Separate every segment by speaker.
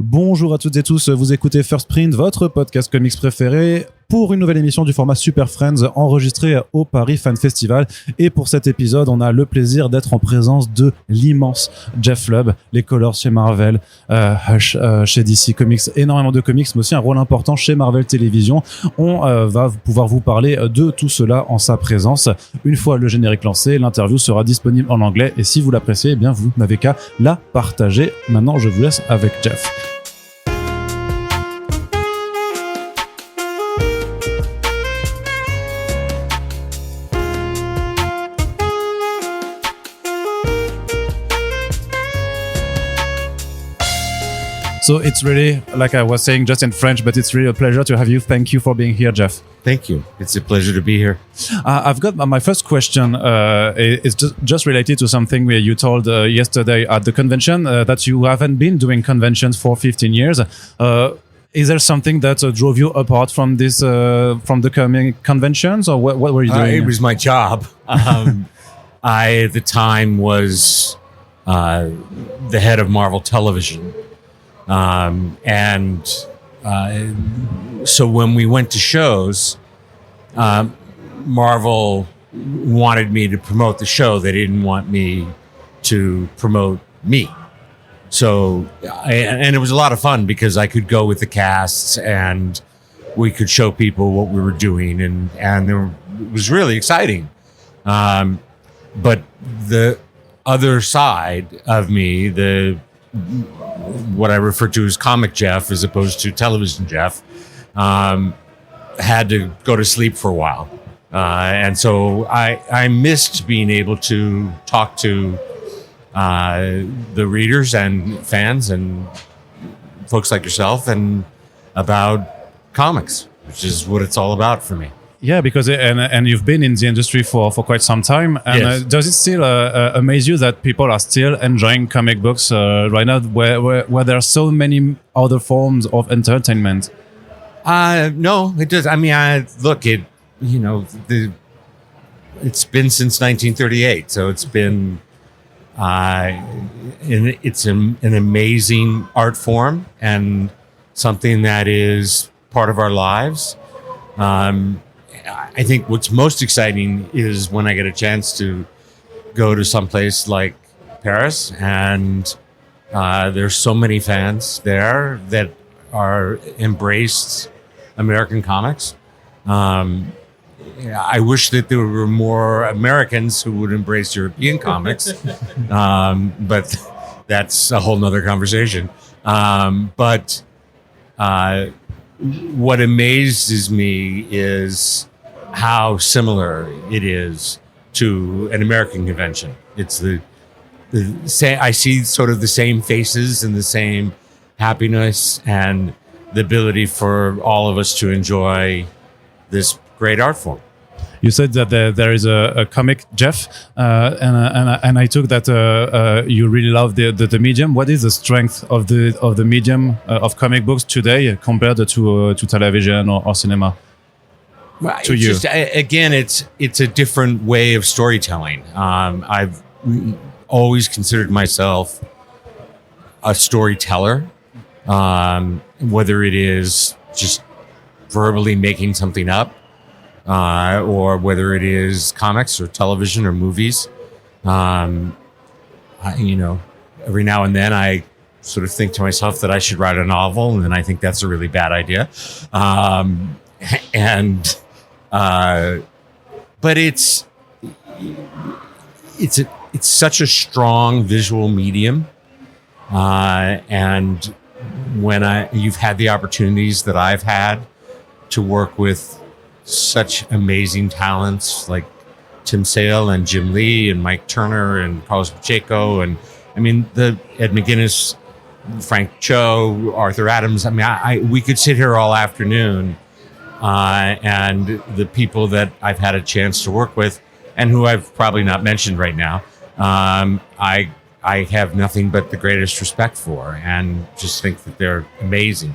Speaker 1: Bonjour à toutes et tous, vous écoutez First Print, votre podcast comics préféré, pour une nouvelle émission du format SuperFriends enregistrée au Paris Fan Festival. Et pour cet épisode, on a le plaisir d'être en présence de l'immense Jeph Loeb, les Colors chez Marvel, Hush chez DC Comics, énormément de comics, mais aussi un rôle important chez Marvel Télévision. On va pouvoir vous parler de tout cela en sa présence. Une fois le générique lancé, l'interview sera disponible en anglais et si vous l'appréciez, eh bien vous n'avez qu'à la partager. Maintenant, je vous laisse avec Jeph. So it's really, like I was saying just in French, but it's really a pleasure to have you. Thank you for being here, Jeph.
Speaker 2: Thank you. It's a pleasure to be here.
Speaker 1: I've got my first question. Is just related to something where you told yesterday at the convention that you haven't been doing conventions for 15 years. Is there something that drove you apart from this, from the comic conventions, or what were you doing?
Speaker 2: It was my job. I, at the time, was the head of Marvel Television. So when we went to shows, Marvel wanted me to promote the show. They didn't want me to promote me. So, and it was a lot of fun because I could go with the casts and we could show people what we were doing, and it was really exciting. But the other side of me, what I refer to as comic Jeph as opposed to television Jeph, had to go to sleep for a while. And so I missed being able to talk to the readers and fans and folks like yourself and about comics, which is what it's all about for me.
Speaker 1: Yeah, because and you've been in the industry for quite some time. And
Speaker 2: Yes.
Speaker 1: Does it still amaze you that people are still enjoying comic books right now, where there are so many other forms of entertainment?
Speaker 2: No, it does. I mean, it's been since 1938, so it's been, and it's an amazing art form and something that is part of our lives. I think what's most exciting is when I get a chance to go to someplace like Paris, and there's so many fans there that are embraced American comics. I wish that there were more Americans who would embrace European comics, but that's a whole nother conversation. But what amazes me is how similar it is to an American convention. It's the same. I see sort of the same faces and the same happiness and the ability for all of us to enjoy this great art form.
Speaker 1: You said that there is a comic Jeph, and I took that you really love the medium. What is the strength of the medium of comic books today compared to television or cinema?
Speaker 2: Well,
Speaker 1: to you?
Speaker 2: Again, it's a different way of storytelling. I've always considered myself a storyteller, whether it is just verbally making something up, or whether it is comics or television or movies. Every now and then I sort of think to myself that I should write a novel, and then I think that's a really bad idea. But it's such a strong visual medium, and when you've had the opportunities that I've had to work with such amazing talents like Tim Sale and Jim Lee and Mike Turner and Carlos Pacheco, and I mean the Ed McGuinness, Frank Cho, Arthur Adams. I mean, we could sit here all afternoon. And the people that I've had a chance to work with, and who I've probably not mentioned right now, I have nothing but the greatest respect for, and just think that they're amazing.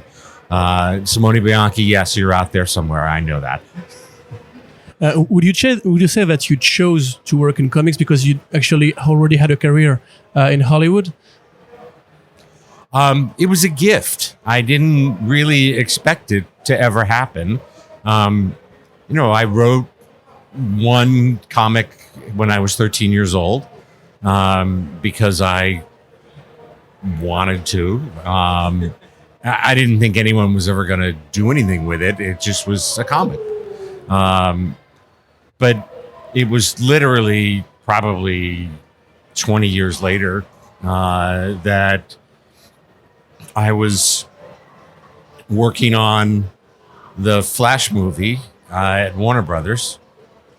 Speaker 2: Simone Bianchi, yes, you're out there somewhere. I know that.
Speaker 3: Would you say that you chose to work in comics because you actually already had a career in Hollywood?
Speaker 2: It was a gift. I didn't really expect it to ever happen. I wrote one comic when I was 13 years old because I wanted to. I didn't think anyone was ever going to do anything with it. It just was a comic. But it was literally probably 20 years later that I was working on the Flash movie at Warner Brothers.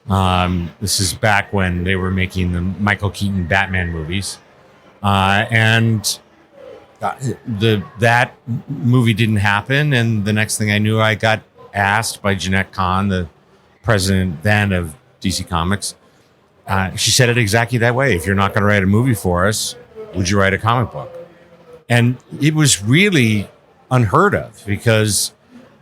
Speaker 2: This is back when they were making the Michael Keaton Batman movies. And that movie didn't happen. And the next thing I knew, I got asked by Jeanette Kahn, the president then of DC Comics. She said it exactly that way. If you're not going to write a movie for us, would you write a comic book? And it was really unheard of because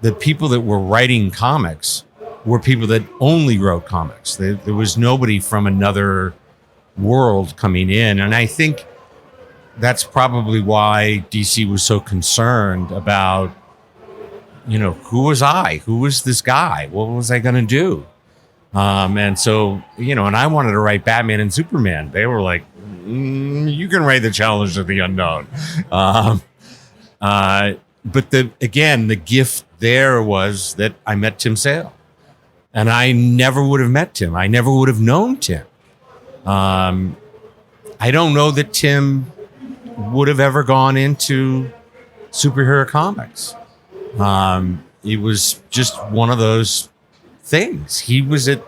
Speaker 2: the people that were writing comics were people that only wrote comics. There was nobody from another world coming in. And I think that's probably why DC was so concerned about, who was I? Who was this guy? What was I going to do? And so, and I wanted to write Batman and Superman. They were like, you can write the Challenge of the Unknown. But the gift there was that I met Tim Sale. And I never would have met Tim. I never would have known Tim. I don't know that Tim would have ever gone into superhero comics. It was just one of those things. He was at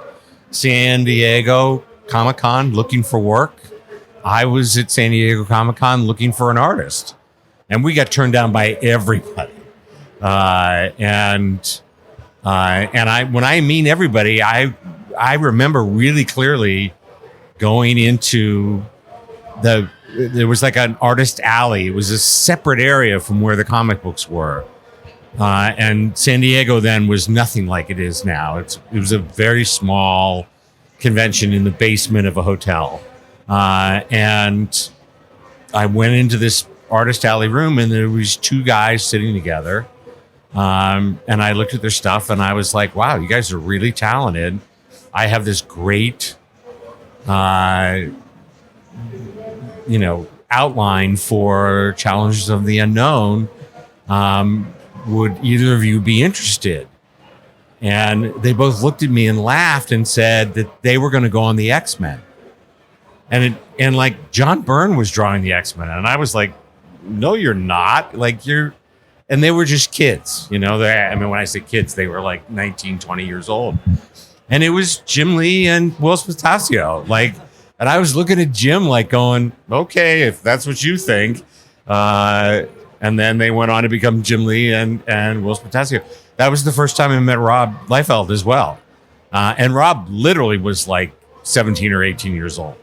Speaker 2: San Diego Comic-Con looking for work. I was at San Diego Comic-Con looking for an artist. And we got turned down by everybody. And when I mean everybody, I remember really clearly going into there was like an artist alley. It was a separate area from where the comic books were. And San Diego then was nothing like it is now. It was a very small convention in the basement of a hotel. And I went into this artist alley room and there was two guys sitting together. And I looked at their stuff and I was like, wow, you guys are really talented. I have this great, outline for Challenges of the Unknown. Would either of you be interested? And they both looked at me and laughed and said that they were going to go on the X-Men. And John Byrne was drawing the X-Men. And I was like, no, you're not. And they were just kids, when I say kids, they were like 19, 20 years old. And it was Jim Lee and Will Spataccio. And I was looking at Jim going, okay, if that's what you think. And then they went on to become Jim Lee and Will Spataccio. That was the first time I met Rob Liefeld as well. And Rob literally was 17 or 18 years old.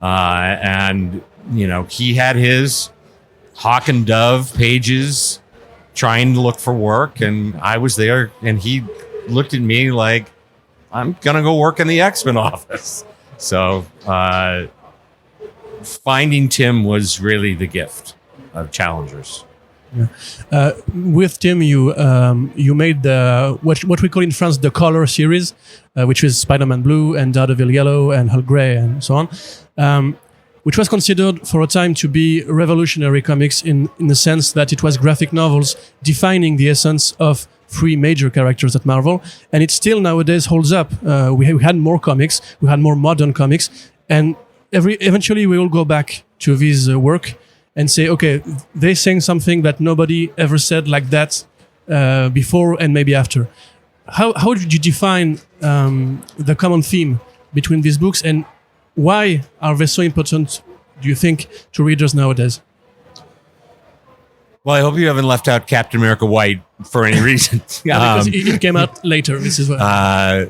Speaker 2: And he had his Hawk and Dove pages trying to look for work. And I was there and he looked at me like, I'm going to go work in the X-Men office. So finding Tim was really the gift of Challengers.
Speaker 3: Yeah. With Tim, you made what we call in France the Color series, which is Spider-Man Blue and Daredevil Yellow and Hulk Grey and so on, which was considered for a time to be revolutionary comics in the sense that it was graphic novels defining the essence of three major characters at Marvel, and it still nowadays holds up. We had more comics, we had more modern comics, and eventually we will go back to this work and say, okay, they're saying something that nobody ever said like that before and maybe after. How did you define the common theme between these books, and why are they so important, do you think, to readers nowadays?
Speaker 2: Well, I hope you haven't left out Captain America White for any reason.
Speaker 3: Because it came out later. This is what.
Speaker 2: And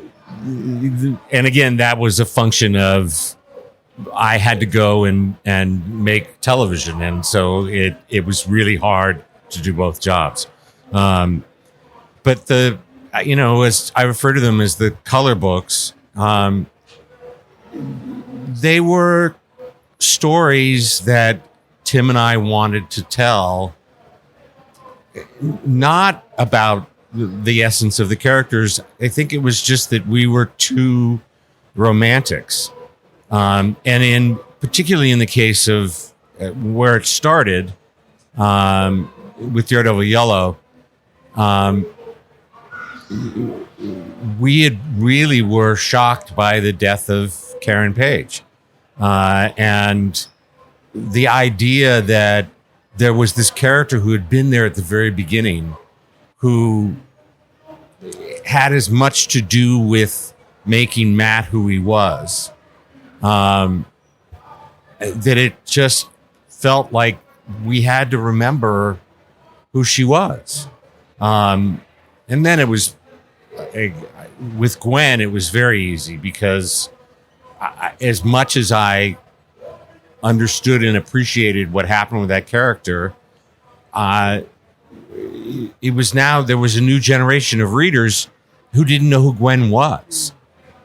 Speaker 2: again, that was a function of I had to go and make television, and so it was really hard to do both jobs. But as I refer to them as the color books, they were stories that Tim and I wanted to tell not about the essence of the characters. I think it was just that we were two romantics. And particularly in the case of where it started, with Daredevil Yellow, we had really were shocked by the death of Karen Page. And the idea that there was this character who had been there at the very beginning, who had as much to do with making Matt who he was, that it just felt like we had to remember who she was. And then it was, with Gwen, it was very easy because as much as I understood and appreciated what happened with that character, it was now there was a new generation of readers who didn't know who Gwen was,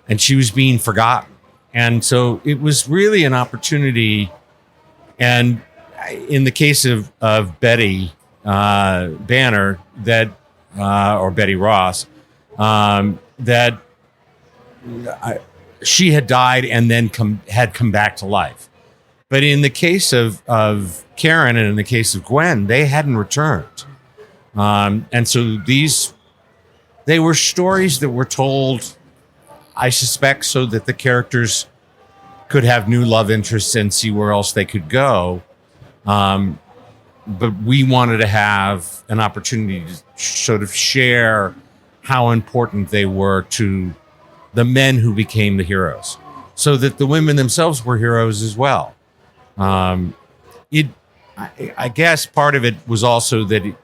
Speaker 2: and she was being forgotten. And so it was really an opportunity. And in the case of Betty Banner, that or Betty Ross, that she had died and then had come back to life. But in the case of Karen and in the case of Gwen, they hadn't returned. And so they were stories that were told, I suspect, so that the characters could have new love interests and see where else they could go. But we wanted to have an opportunity to sort of share how important they were to the men who became the heroes, so that the women themselves were heroes as well. I guess part of it was also that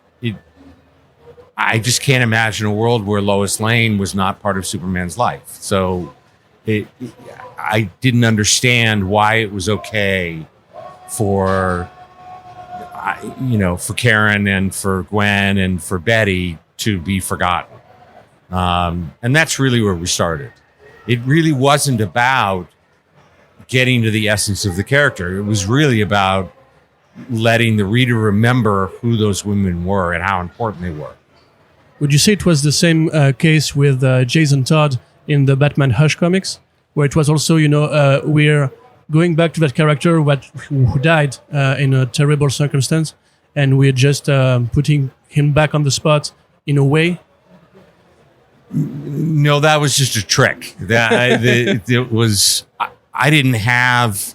Speaker 2: I just can't imagine a world where Lois Lane was not part of Superman's life. So I didn't understand why it was okay for Karen and for Gwen and for Betty to be forgotten. And that's really where we started. It really wasn't about getting to the essence of the character. It was really about letting the reader remember who those women were and how important they were.
Speaker 3: Would you say it was the same case with Jason Todd in the Batman Hush comics, where it was also, we're going back to that character who died in a terrible circumstance, and we're just putting him back on the spot in a way?
Speaker 2: No, that was just a trick. It was. I didn't have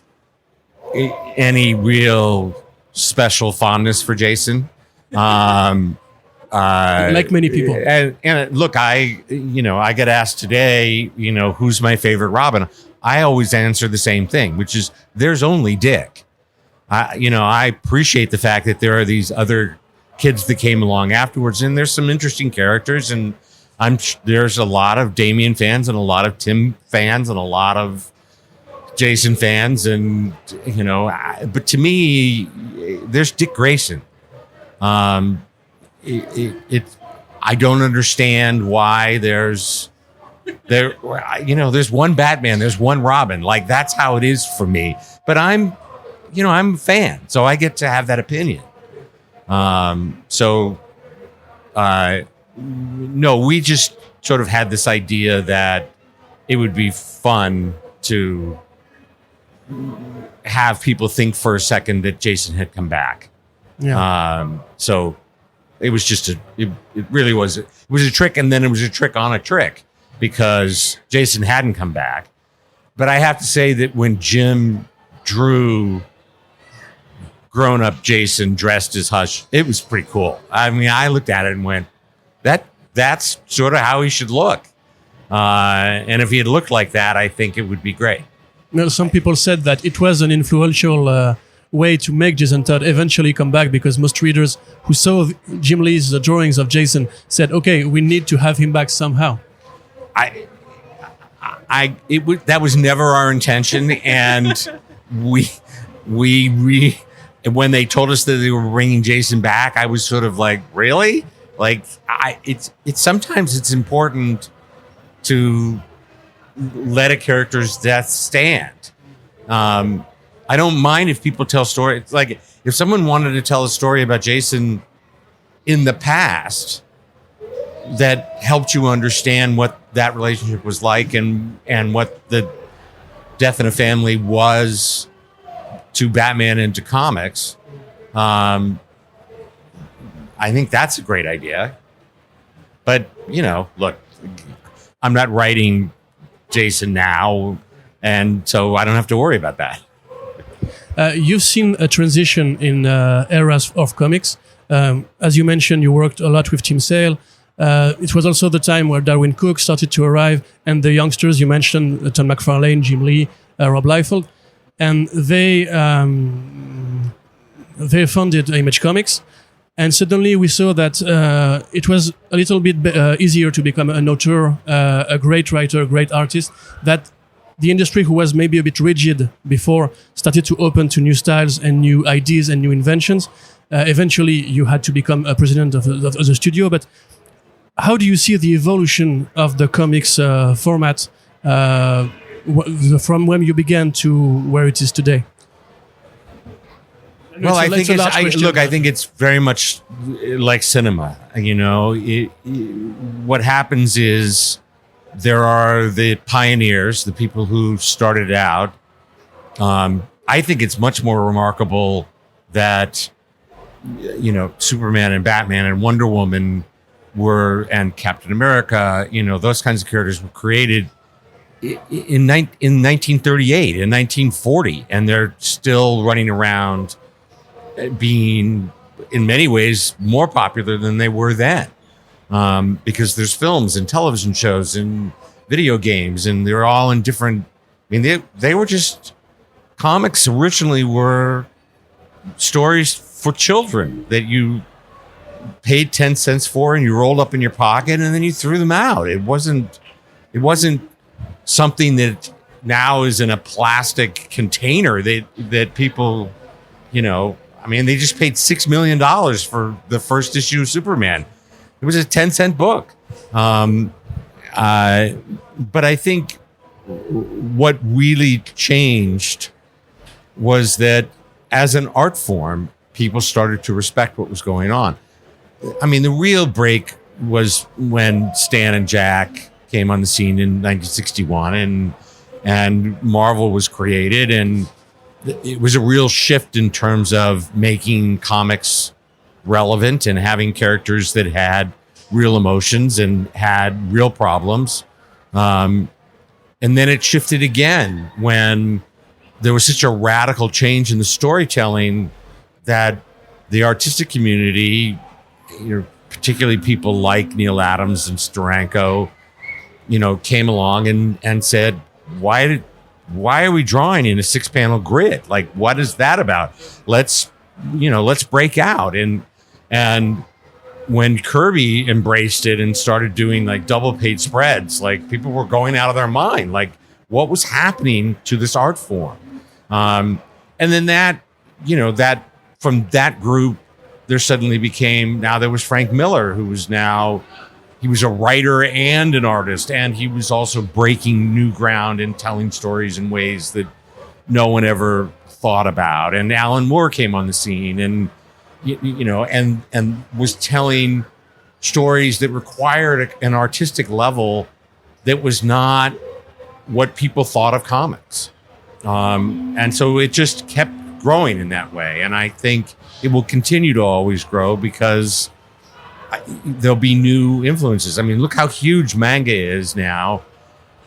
Speaker 2: any real special fondness for Jason.
Speaker 3: Like many people.
Speaker 2: And look, I get asked today, who's my favorite Robin? I always answer the same thing, which is there's only Dick. I appreciate the fact that there are these other kids that came along afterwards, and there's some interesting characters, and there's a lot of Damian fans and a lot of Tim fans and a lot of Jason fans, and but to me, there's Dick Grayson. I don't understand why there's one Batman, there's one Robin. Like, that's how it is for me. But I'm a fan, so I get to have that opinion. No, we just sort of had this idea that it would be fun to have people think for a second that Jason had come back.
Speaker 3: Yeah.
Speaker 2: So it was just it really was. It was a trick, and then it was a trick on a trick because Jason hadn't come back. But I have to say that when Jim drew grown-up Jason dressed as Hush, it was pretty cool. I mean, I looked at it and went, that's sort of how he should look. And if he had looked like that, I think it would be great.
Speaker 3: Some people said that it was an influential way to make Jason Todd eventually come back, because most readers who saw Jim Lee's drawings of Jason said, okay, we need to have him back somehow.
Speaker 2: That was never our intention. And when they told us that they were bringing Jason back, I was sort of like, really? Like, it's sometimes it's important to let a character's death stand. I don't mind if people tell stories. Like, if someone wanted to tell a story about Jason in the past that helped you understand what that relationship was like and what the death in a family was to Batman and to comics. I think that's a great idea. But, look, I'm not writing Jason now, and so I don't have to worry about that.
Speaker 3: You've seen a transition in eras of comics. As you mentioned, you worked a lot with Tim Sale. It was also the time where Darwin Cook started to arrive, and the youngsters you mentioned, Tom McFarlane, Jim Lee, Rob Liefeld, and they founded Image Comics. And suddenly we saw that it was a little bit easier to become an author, a great writer, a great artist, that the industry, who was maybe a bit rigid before, started to open to new styles and new ideas and new inventions. Eventually, you had to become a president of the studio. But how do you see the evolution of the comics format from when you began to where it is today?
Speaker 2: Well, I think it's very much like cinema. What happens is there are the pioneers, the people who started out. I think it's much more remarkable that, Superman and Batman and Wonder Woman and Captain America, those kinds of characters were created in 1938, in 1940, and they're still running around being, in many ways, more popular than they were then. Because there's films and television shows and video games, and they're all in different. They were just comics originally were stories for children that you paid 10 cents for and you rolled up in your pocket and then you threw them out. It wasn't something that now is in a plastic container that people, they just paid $6 million for the first issue of Superman. It was a 10-cent book. But I think what really changed was that as an art form, people started to respect what was going on. The real break was when Stan and Jack came on the scene in 1961 and Marvel was created, and it was a real shift in terms of making comics relevant and having characters that had real emotions and had real problems. And then it shifted again when there was such a radical change in the storytelling that the artistic community, particularly people like Neil Adams and Steranko, came along and said, why are we drawing in a 6-panel grid? Like, what is that about? Let's break out. And when Kirby embraced it and started doing like double page spreads, like people were going out of their mind, like what was happening to this art form? And then that from that group, there suddenly became, now there was Frank Miller, he was a writer and an artist, and he was also breaking new ground and telling stories in ways that no one ever thought about. And Alan Moore came on the scene and was telling stories that required an artistic level that was not what people thought of comics. And so it just kept growing in that way. And I think it will continue to always grow because there'll be new influences. Look how huge manga is now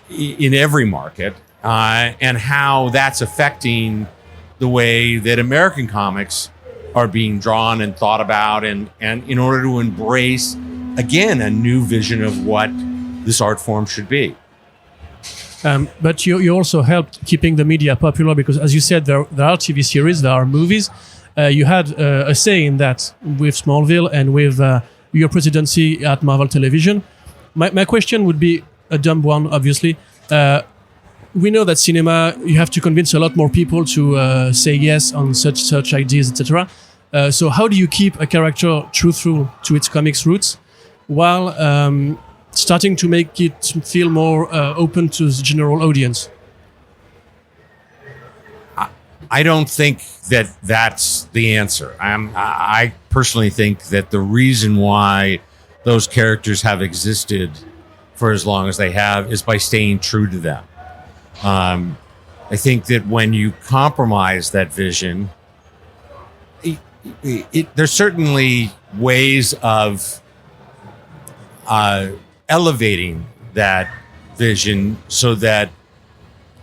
Speaker 2: in every market, and how that's affecting the way that American comics are being drawn and thought about, and in order to embrace, again, a new vision of what this art form should be.
Speaker 3: But you also helped keeping the media popular because, as you said, there are TV series, there are movies. You had a say in that with Smallville and with your presidency at Marvel Television. My question would be a dumb one, obviously. We know that cinema, you have to convince a lot more people to say yes on such ideas, etc. So how do you keep a character truthful to its comics roots while starting to make it feel more open to the general audience?
Speaker 2: I don't think that that's the answer. I personally think that the reason why those characters have existed for as long as they have is by staying true to them. I think that when you compromise that vision, there's certainly ways of elevating that vision so that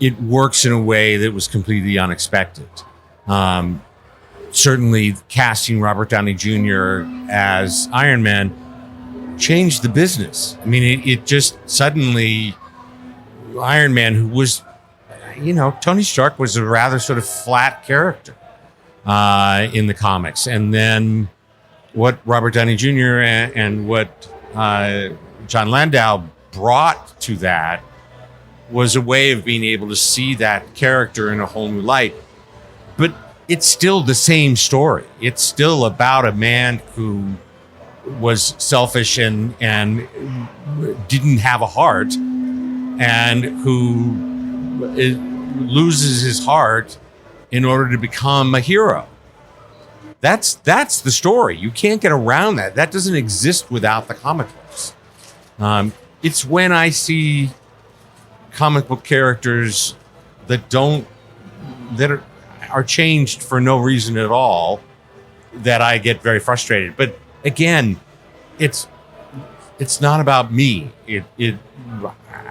Speaker 2: it works in a way that was completely unexpected. Certainly, casting Robert Downey Jr. as Iron Man changed the business. I mean, it just suddenly, Iron Man, who was, Tony Stark was a rather sort of flat character in the comics. And then what Robert Downey Jr. and what John Landau brought to that was a way of being able to see that character in a whole new light. But it's still the same story. It's still about a man who was selfish and didn't have a heart, and who loses his heart in order to become a hero. That's the story. You can't get around that. That doesn't exist without the comic books. It's when I see comic book characters that are changed for no reason at all that I get very frustrated. But again, it's not about me.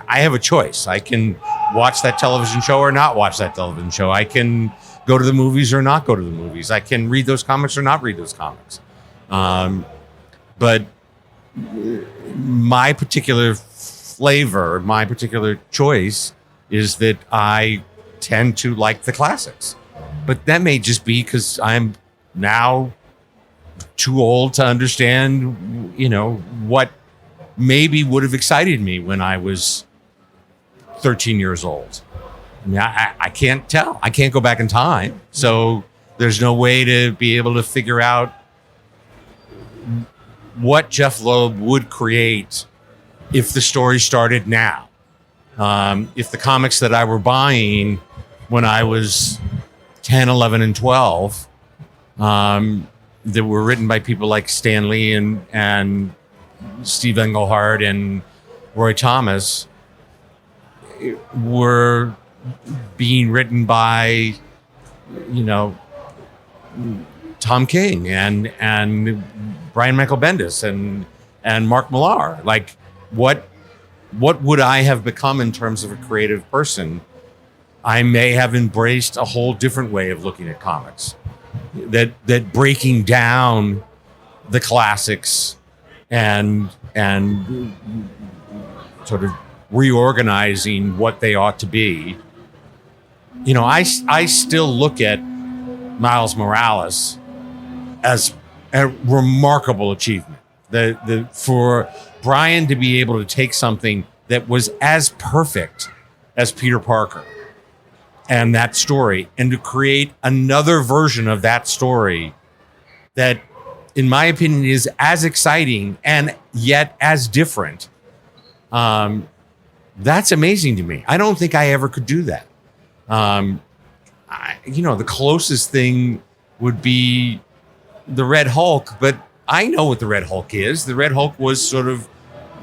Speaker 2: I have a choice. I can watch that television show or not watch that television show. I can go to the movies or not go to the movies. I can read those comics or not read those comics. But my particular flavor, my particular choice is that I tend to like the classics. But that may just be because I'm now too old to understand, what maybe would have excited me when I was 13 years old. I mean, I can't tell. I can't go back in time. So there's no way to be able to figure out what Jeph Loeb would create if the story started now. If the comics that I were buying when I was 10, 11, and 12, that were written by people like Stan Lee and Steve Englehart and Roy Thomas, were being written by, Tom King and Brian Michael Bendis and Mark Millar. Like, what would I have become in terms of a creative person? I may have embraced a whole different way of looking at comics, that breaking down the classics and sort of reorganizing what they ought to be. I still look at Miles Morales as a remarkable achievement. For Brian to be able to take something that was as perfect as Peter Parker and that story, and to create another version of that story that, in my opinion, is as exciting and yet as different. That's amazing to me. I don't think I ever could do that. The closest thing would be the Red Hulk, but I know what the Red Hulk is. The Red Hulk was sort of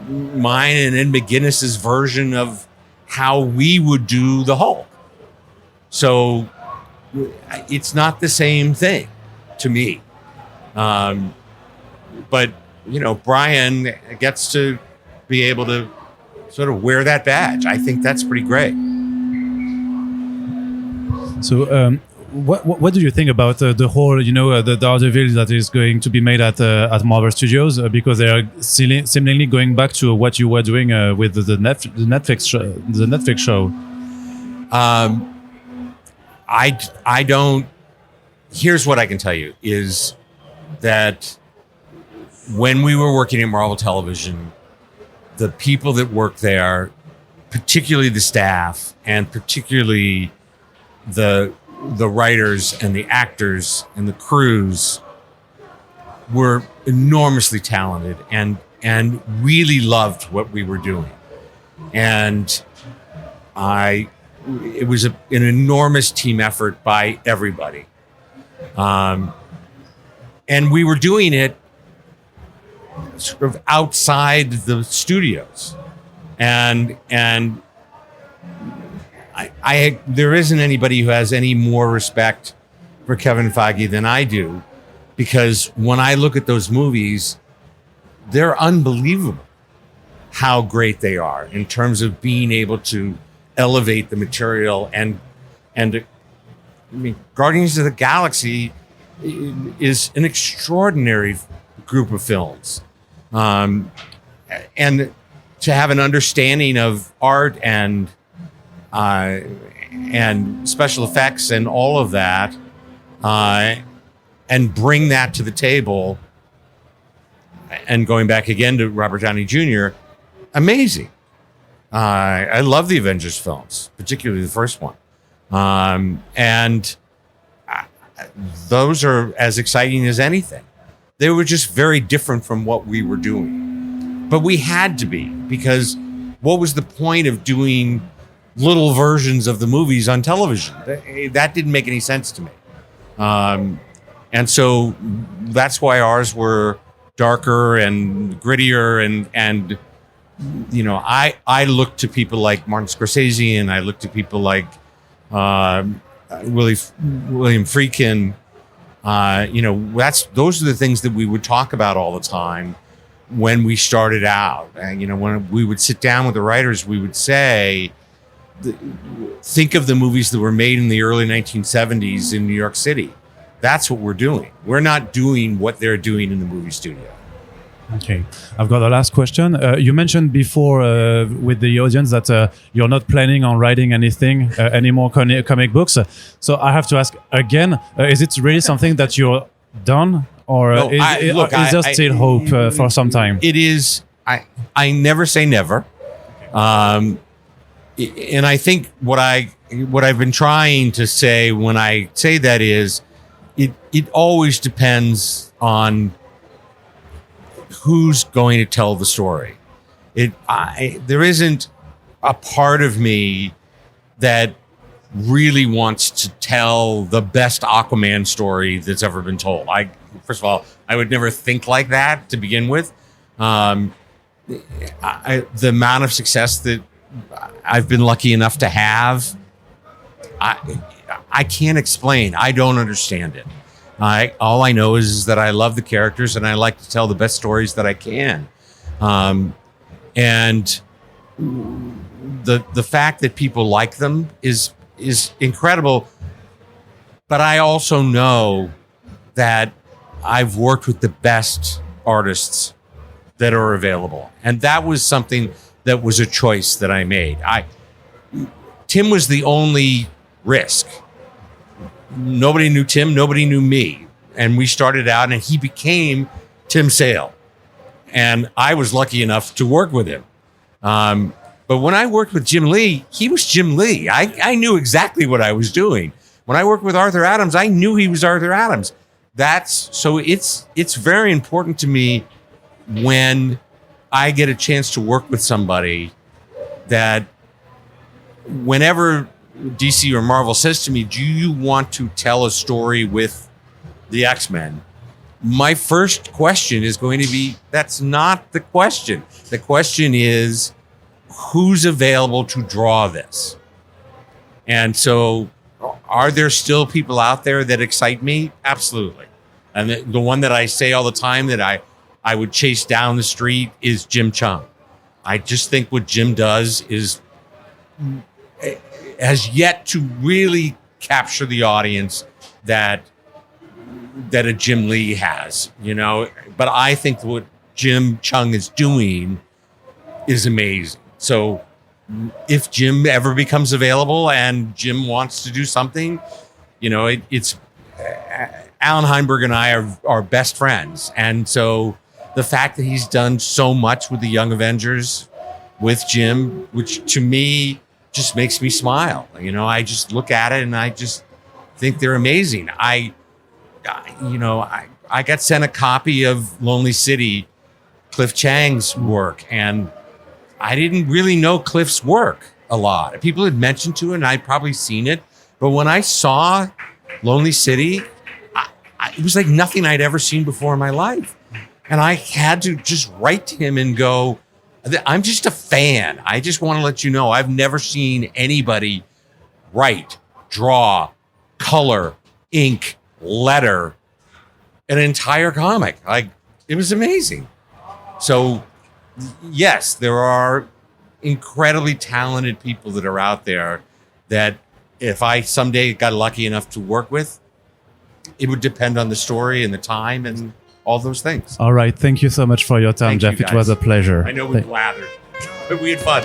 Speaker 2: mine and Ed McGuinness's version of how we would do the Hulk. So it's not the same thing to me. But, Brian gets to be able to sort of wear that badge. I think that's pretty great.
Speaker 1: So, what do you think about the whole, the Daredevil that is going to be made at Marvel Studios, because they are seemingly going back to what you were doing with the Netflix show?
Speaker 2: I don't. Here's what I can tell you is that when we were working at Marvel Television, the people that work there, particularly the staff and particularly the writers and the actors and the crews, were enormously talented and really loved what we were doing. And I it was an enormous team effort by everybody. And we were doing it sort of outside the studios. And I there isn't anybody who has any more respect for Kevin Feige than I do, because when I look at those movies, they're unbelievable how great they are in terms of being able to elevate the material. And I mean, Guardians of the Galaxy is an extraordinary group of films. And to have an understanding of art and special effects and all of that, and bring that to the table, and going back again to Robert Downey Jr., amazing. I love the Avengers films, particularly the first one. And those are as exciting as anything. They were just very different from what we were doing. But we had to be, because what was the point of doing little versions of the movies on television? That didn't make any sense to me. And so that's why ours were darker and grittier, and you know, I look to people like Martin Scorsese, and I look to people like William Friedkin. You know, those are the things that we would talk about all the time when we started out. And you know, when we would sit down with the writers, we would say, think of the movies that were made in the early 1970s in New York City. That's what we're doing. We're not doing what they're doing in the movie studio.
Speaker 1: Okay, I've got a last question. You mentioned before with the audience that you're not planning on writing anything, any more comic books. So I have to ask again, is it really something that you're done? Or
Speaker 2: No,
Speaker 1: is there still hope for some time?
Speaker 2: It is. I never say never. And I think what I've been trying to say when I say that is, it always depends on who's going to tell the story. There isn't a part of me that really wants to tell the best Aquaman story that's ever been told. First of all, I would never think like that to begin with. The amount of success that I've been lucky enough to have, I can't explain. I don't understand it. All I know is that I love the characters, and I like to tell the best stories that I can. And the fact that people like them is incredible. But I also know that I've worked with the best artists that are available, and that was something that was a choice that I made. Tim was the only risk. Nobody knew Tim, nobody knew me. And we started out, and he became Tim Sale. And I was lucky enough to work with him. But when I worked with Jim Lee, he was Jim Lee. I knew exactly what I was doing. When I worked with Arthur Adams, I knew he was Arthur Adams. So it's very important to me when I get a chance to work with somebody that whenever DC or Marvel says to me, do you want to tell a story with the X-Men? My first question is going to be, that's not the question. The question is, who's available to draw this? And so, are there still people out there that excite me? Absolutely. And the one that I say all the time that I would chase down the street is Jim Chung. I just think what Jim does has yet to really capture the audience that a Jim Lee has, you know. But I think what Jim Chung is doing is amazing. So if Jim ever becomes available and Jim wants to do something, you know, it's Alan Heinberg and I are best friends. And so the fact that he's done so much with the Young Avengers with Jim, which to me just makes me smile. You know, I just look at it and I just think they're amazing. I got sent a copy of Lonely City, Cliff Chang's work, and I didn't really know Cliff's work. a lot. People had mentioned to it, and I'd probably seen it. But when I saw Lonely City, it was like nothing I'd ever seen before in my life. And I had to just write to him and go, I'm just a fan. I just want to let you know I've never seen anybody write, draw, color, ink, letter an entire comic. Like, it was amazing. So, yes, there are incredibly talented people that are out there that if I someday got lucky enough to work with, it would depend on the story and the time and all those things.
Speaker 1: All right. Thank you so much for your time,
Speaker 2: Thank you,
Speaker 1: Jeph. It
Speaker 2: guys.
Speaker 1: was a pleasure.
Speaker 2: I know we blathered, but we had fun.